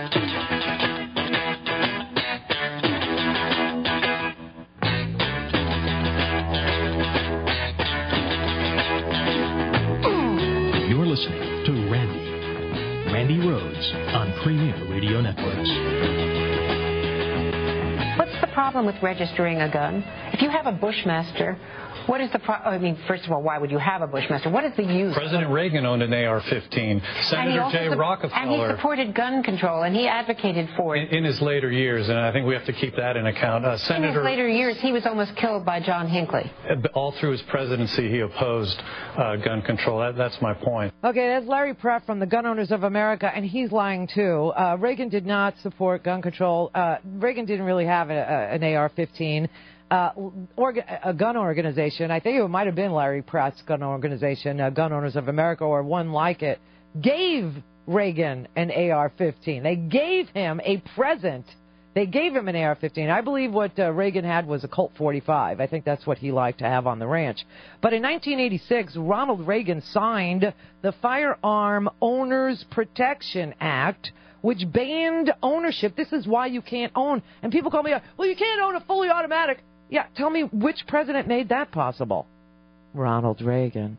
You're listening to Randy Rhodes on Premier Radio Networks. What's the problem with registering a gun? If you have a Bushmaster, what is the I mean, first of all, why would you have a Bushmaster? What is the use? President Reagan owned an AR-15. Senator J. Rockefeller. And he supported gun control, and he advocated for it. In his later years, and I think we have to keep that in account. In his later years, he was almost killed by John Hinckley. All through his presidency, he opposed gun control. That's my point. Okay, that's Larry Pratt from the Gun Owners of America, and he's lying, too. Reagan did not support gun control. Reagan didn't really have an AR-15. A gun organization, I think it might have been Larry Pratt's gun organization, Gun Owners of America, or one like it, gave Reagan an AR-15. They gave him a present. They gave him an AR-15. I believe what Reagan had was a Colt 45. I think that's what he liked to have on the ranch. But in 1986, Ronald Reagan signed the Firearm Owners Protection Act, which banned ownership. This is why you can't own. And people call me, well, you can't own a fully automatic. Yeah, tell me which president made that possible? Ronald Reagan.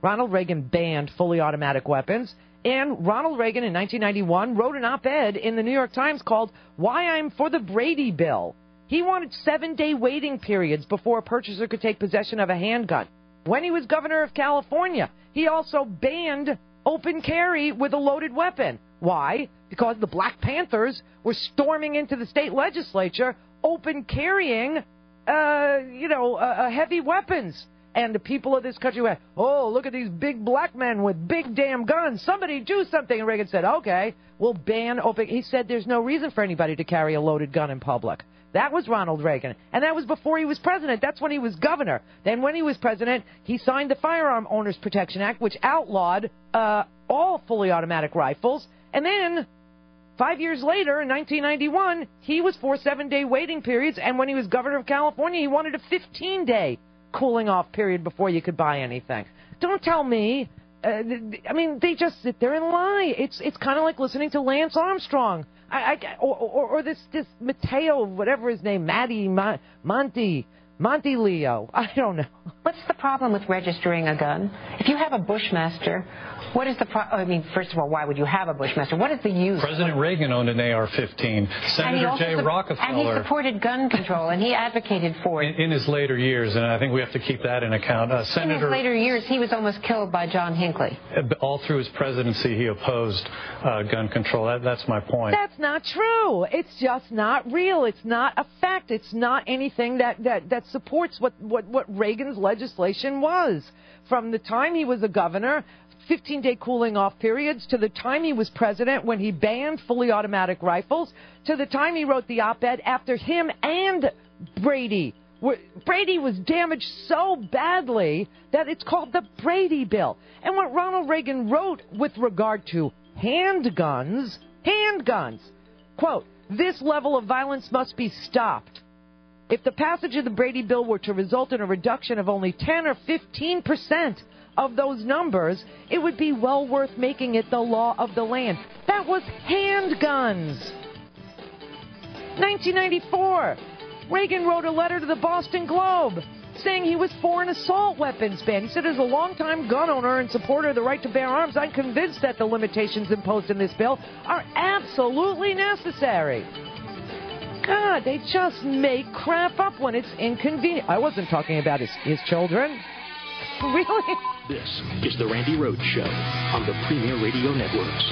Ronald Reagan banned fully automatic weapons, and Ronald Reagan in 1991 wrote an op-ed in the New York Times called Why I'm for the Brady Bill. He wanted 7-day waiting periods before a purchaser could take possession of a handgun. When he was governor of California, he also banned open carry with a loaded weapon. Why? Because the Black Panthers were storming into the state legislature open carrying heavy weapons. And the people of this country went, oh, look at these big black men with big damn guns. Somebody do something. And Reagan said, okay, we'll ban open. He said there's no reason for anybody to carry a loaded gun in public. That was Ronald Reagan. And that was before he was president. That's when he was governor. Then when he was president, he signed the Firearm Owners Protection Act, which outlawed all fully automatic rifles. And then 5 years later, in 1991, he was for 7-day waiting periods, and when he was governor of California, he wanted a 15-day cooling-off period before you could buy anything. Don't tell me. They just sit there and lie. It's kind of like listening to Lance Armstrong, or this Mateo, whatever his name, Monty Leo. I don't know. What's the problem with registering a gun? If you have a Bushmaster, what is the I mean, first of all, why would you have a Bushmaster? What is the use? President Reagan owned an AR-15. Senator J. Rockefeller. And he supported gun control, and he advocated for it. In his later years, and I think we have to keep that in account. In his later years, he was almost killed by John Hinckley. All through his presidency, he opposed gun control. That's my point. That's not true. It's just not real. It's not a fact. It's not anything that supports what Reagan's legislation was. From the time he was a governor, 15-day cooling-off periods, to the time he was president when he banned fully automatic rifles, to the time he wrote the op-ed after him and Brady. Brady was damaged so badly that it's called the Brady Bill. And what Ronald Reagan wrote with regard to handguns, quote, this level of violence must be stopped. If the passage of the Brady Bill were to result in a reduction of only 10 or 15% of those numbers, it would be well worth making it the law of the land. That was handguns. 1994, Reagan wrote a letter to the Boston Globe saying he was for an assault weapons ban. He said, as a longtime gun owner and supporter of the right to bear arms, I'm convinced that the limitations imposed in this bill are absolutely necessary. God, they just make crap up when it's inconvenient. I wasn't talking about his children. Really? This is the Randy Rhodes Show on the Premier Radio Networks.